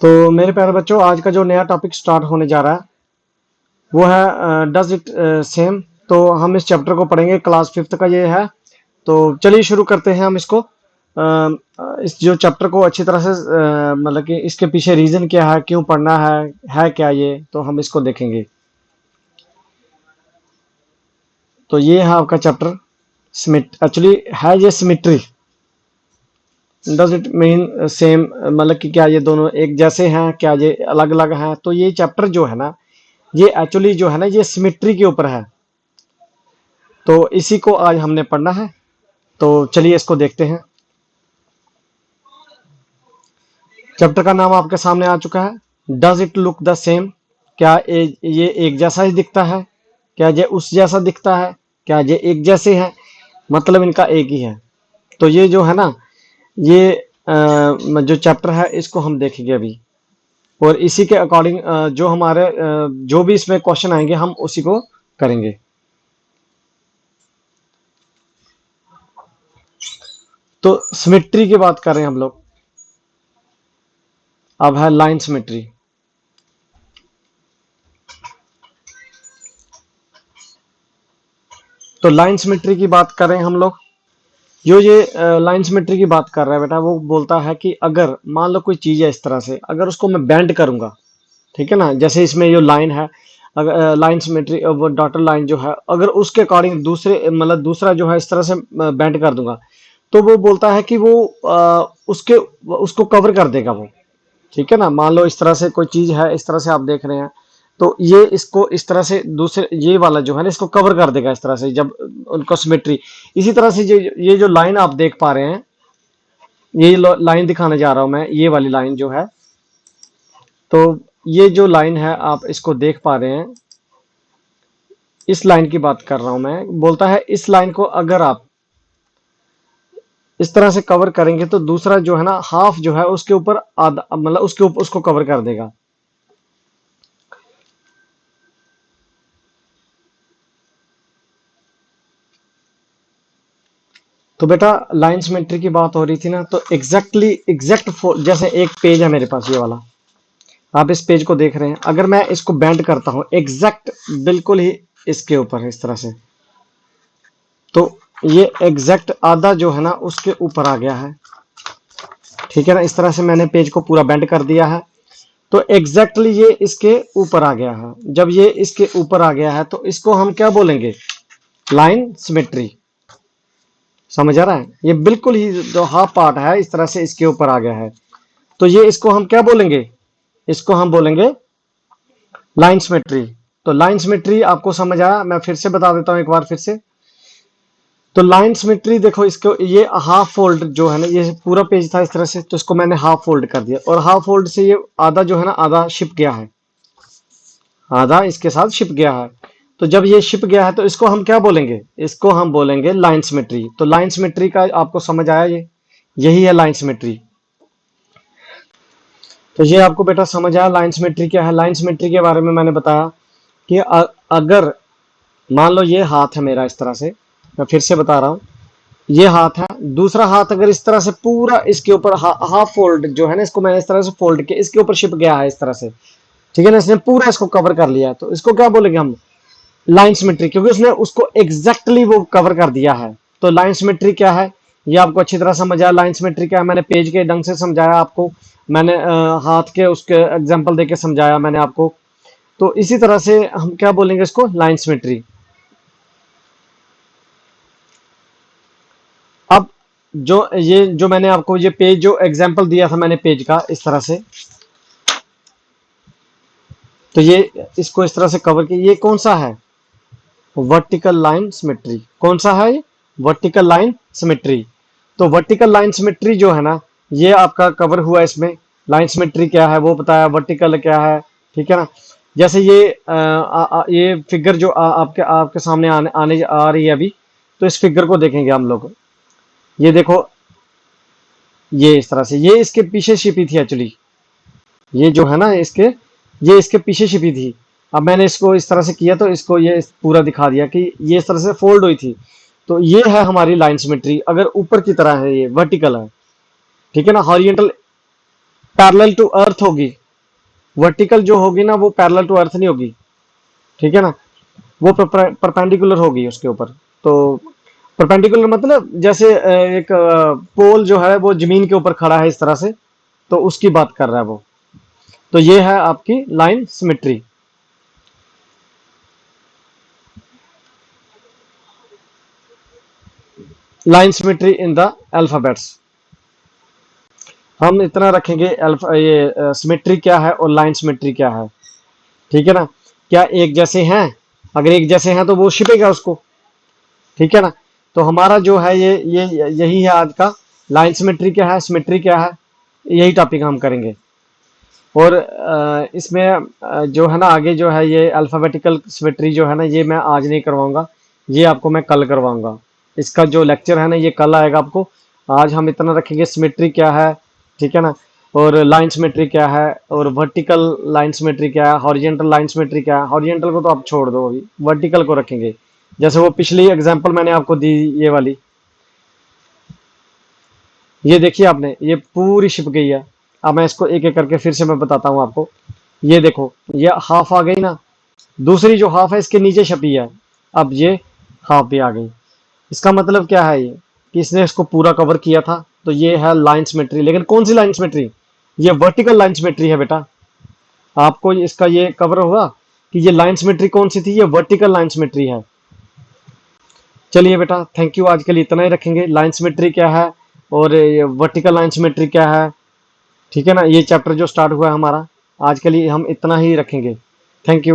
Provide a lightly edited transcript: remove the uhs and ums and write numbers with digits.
तो मेरे प्यारे बच्चों, आज का जो नया टॉपिक स्टार्ट होने जा रहा है वो है डज इट सेम। तो हम इस चैप्टर को पढ़ेंगे, क्लास फिफ्थ का ये है। तो चलिए शुरू करते हैं हम इसको। इस जो चैप्टर को अच्छी तरह से मतलब कि इसके पीछे रीजन क्या है, क्यों पढ़ना है क्या ये, तो हम इसको देखेंगे। तो ये है आपका चैप्टर सिमिट, एक्चुअली है ये symmetry. Does it mean same, मतलब कि क्या ये दोनों एक जैसे हैं, क्या ये अलग अलग हैं। तो ये चैप्टर जो है ना, ये एक्चुअली जो है ना, ये सिमिट्री के ऊपर है। तो इसी को आज हमने पढ़ना है। तो चलिए इसको देखते हैं। चैप्टर का नाम आपके सामने आ चुका है, does it look the same. क्या ये एक जैसा ही दिखता है, क्या ये उस जैसा दिखता है, क्या ये एक जैसे है, मतलब इनका एक ही है। तो ये जो है ना, ये जो चैप्टर है इसको हम देखेंगे अभी, और इसी के अकॉर्डिंग जो हमारे जो भी इसमें क्वेश्चन आएंगे हम उसी को करेंगे। तो सिमेट्री की बात कर रहे हैं हम लोग। अब है लाइन सिमेट्री। तो लाइन सिमेट्री की बात कर रहे हैं हम लोग। जो ये लाइन सिमेट्री की बात कर रहा है बेटा, वो बोलता है कि अगर मान लो कोई चीज है इस तरह से, अगर उसको मैं बेंड करूंगा, ठीक है ना, जैसे इसमें जो लाइन है, अगर लाइन सिमेट्री वो डॉटर लाइन जो है, अगर उसके अकॉर्डिंग दूसरे मतलब दूसरा जो है इस तरह से बेंड कर दूंगा, तो वो बोलता है कि वो उसके उसको कवर कर देगा वो। ठीक है ना, मान लो इस तरह से कोई चीज है, इस तरह से आप देख रहे हैं, तो ये इसको इस तरह से दूसरे ये वाला जो है ना, इसको कवर कर देगा इस तरह से जब उनको सिमेट्री। इसी तरह से ये जो लाइन आप देख पा रहे हैं, ये लाइन दिखाने जा रहा हूं मैं, ये वाली लाइन जो है। तो ये जो लाइन है आप इसको देख पा रहे हैं, इस लाइन की बात कर रहा हूं मैं। बोलता है इस लाइन को अगर आप इस तरह से कवर करेंगे तो दूसरा जो है ना हाफ जो है उसके ऊपर आधा, मतलब उसके ऊपर उसको कवर कर देगा। तो बेटा लाइन सिमेट्री की बात हो रही थी ना, तो एग्जैक्ट जैसे एक पेज है मेरे पास, ये वाला आप इस पेज को देख रहे हैं, अगर मैं इसको बेंड करता हूं एग्जैक्ट बिल्कुल ही इसके ऊपर है इस तरह से, तो ये एग्जैक्ट आधा जो है ना उसके ऊपर आ गया है। ठीक है ना, इस तरह से मैंने पेज को पूरा बेंड कर दिया है, तो एग्जैक्टली ये इसके ऊपर आ गया है। जब ये इसके ऊपर आ गया है तो इसको हम क्या बोलेंगे, लाइन सिमेट्री। समझ आ रहा है, ये बिल्कुल ही जो हाफ पार्ट है इस तरह से इसके ऊपर आ गया है, तो ये इसको हम क्या बोलेंगे, इसको हम बोलेंगे लाइन सिमेट्री। तो लाइन सिमेट्री आपको समझ आया, मैं फिर से बता देता हूं एक बार फिर से। तो लाइन सिमेट्री देखो, इसको ये हाफ फोल्ड जो है ना, ये पूरा पेज था इस तरह से, तो इसको मैंने हाफ फोल्ड कर दिया, और हाफ फोल्ड से ये आधा जो है ना, आधा शिप गया है, आधा इसके साथ शिप गया है। तो जब ये शिप गया है तो इसको हम क्या बोलेंगे, इसको हम बोलेंगे लाइन सिमेट्री। तो लाइन सिमेट्री का आपको समझ आया, ये यही है लाइन सिमेट्री। तो ये आपको बेटा समझ आया लाइन सिमेट्री क्या है। लाइन सिमेट्री के बारे में मैंने बताया कि अगर मान लो ये हाथ है मेरा इस तरह से, मैं फिर से बता रहा हूं, ये हाथ है, दूसरा हाथ अगर इस तरह से पूरा इसके ऊपर हाफ फोल्ड जो है ना, इसको मैंने इस तरह से फोल्ड किया, इसके ऊपर शिप गया है इस तरह से, ठीक है ना, इसने पूरा इसको कवर कर लिया है, तो इसको क्या बोलेंगे हम, लाइन सिमेट्री, क्योंकि उसने उसको एग्जैक्टली वो कवर कर दिया है। तो लाइन सिमेट्री क्या है, ये आपको अच्छी तरह समझ आया। लाइन सिमेट्री क्या है, मैंने पेज के ढंग से समझाया आपको, मैंने हाथ के उसके एग्जांपल देके समझाया मैंने आपको। तो इसी तरह से हम क्या बोलेंगे इसको, लाइन सिमेट्री। अब जो मैंने आपको ये पेज जो एग्जांपल दिया था मैंने पेज का इस तरह से, तो ये इसको इस तरह से कवर किया, ये कौन सा है, वर्टिकल लाइन सिमेट्री। कौन सा है ये, वर्टिकल लाइन सिमेट्री। तो वर्टिकल लाइन सिमेट्री जो है ना, ये आपका कवर हुआ इसमें। लाइन सिमेट्री क्या है वो बताया, वर्टिकल क्या है, ठीक है ना। जैसे ये ये फिगर जो आपके आपके सामने आने आ रही है अभी, तो इस फिगर को देखेंगे हम लोग। ये देखो, ये इस तरह से, ये इसके पीछे छिपी थी एक्चुअली, ये जो है ना इसके, ये इसके पीछे छिपी थी। अब मैंने इसको इस तरह से किया तो इसको ये पूरा दिखा दिया कि ये इस तरह से फोल्ड हुई थी। तो ये है हमारी लाइन सिमेट्री। अगर ऊपर की तरह है, ये वर्टिकल है, ठीक है ना, हॉरिजेंटल पैरेलल टू अर्थ होगी, वर्टिकल जो होगी ना वो पैरेलल टू अर्थ नहीं होगी, ठीक है ना, वो परपेंडिकुलर होगी उसके ऊपर। तो परपेंडिकुलर मतलब जैसे एक पोल जो है वो जमीन के ऊपर खड़ा है इस तरह से, तो उसकी बात कर रहा है वो। तो ये है आपकी line symmetry. Line symmetry in the alphabets, हम इतना रखेंगे। अल्फा ये सिमेट्री क्या है और लाइन सिमेट्री क्या है, ठीक है ना। क्या एक जैसे हैं, अगर एक जैसे हैं तो वो छिपेगा उसको, ठीक है ना। तो हमारा जो है ये यही है आज का, लाइन सिमेट्री क्या है, सिमेट्री क्या है, यही टॉपिक हम करेंगे। और इसमें जो है ना आगे जो है ये अल्फाबेटिकल सिमेट्री जो है ना, ये मैं आज नहीं करवाऊंगा, ये आपको मैं कल करवाऊंगा। इसका जो लेक्चर है ना ये कल आएगा आपको। आज हम इतना रखेंगे सिमेट्री क्या है, ठीक है ना, और लाइन सिमेट्री क्या है, और वर्टिकल लाइन सिमेट्री क्या है, हॉरिजेंटल लाइन सिमेट्री क्या है। हॉरिजेंटल को तो आप छोड़ दो, अभी वर्टिकल को रखेंगे। जैसे वो पिछली एग्जांपल मैंने आपको दी, ये वाली, ये देखिए आपने, ये पूरी छिप गई है। अब मैं इसको एक एक करके फिर से मैं बताता हूँ आपको। ये देखो, ये हाफ आ गई ना, दूसरी जो हाफ है इसके नीचे छपी है, अब ये हाफ भी आ गई। इसका मतलब क्या है, ये कि इसने इसको पूरा कवर किया था। तो ये है लाइन सिमेट्री, लेकिन कौन सी लाइन सिमेट्री, ये वर्टिकल लाइन सिमेट्री है बेटा। आपको इसका ये कवर होगा कि ये लाइन सिमेट्री कौन सी थी, ये वर्टिकल लाइन सिमेट्री है। चलिए बेटा, थैंक यू, आज के लिए इतना ही रखेंगे। लाइन सिमेट्री क्या है और ये वर्टिकल लाइन सिमेट्री क्या है, ठीक है ना। ये चैप्टर जो स्टार्ट हुआ है हमारा, आज के लिए हम इतना ही रखेंगे। Thank you.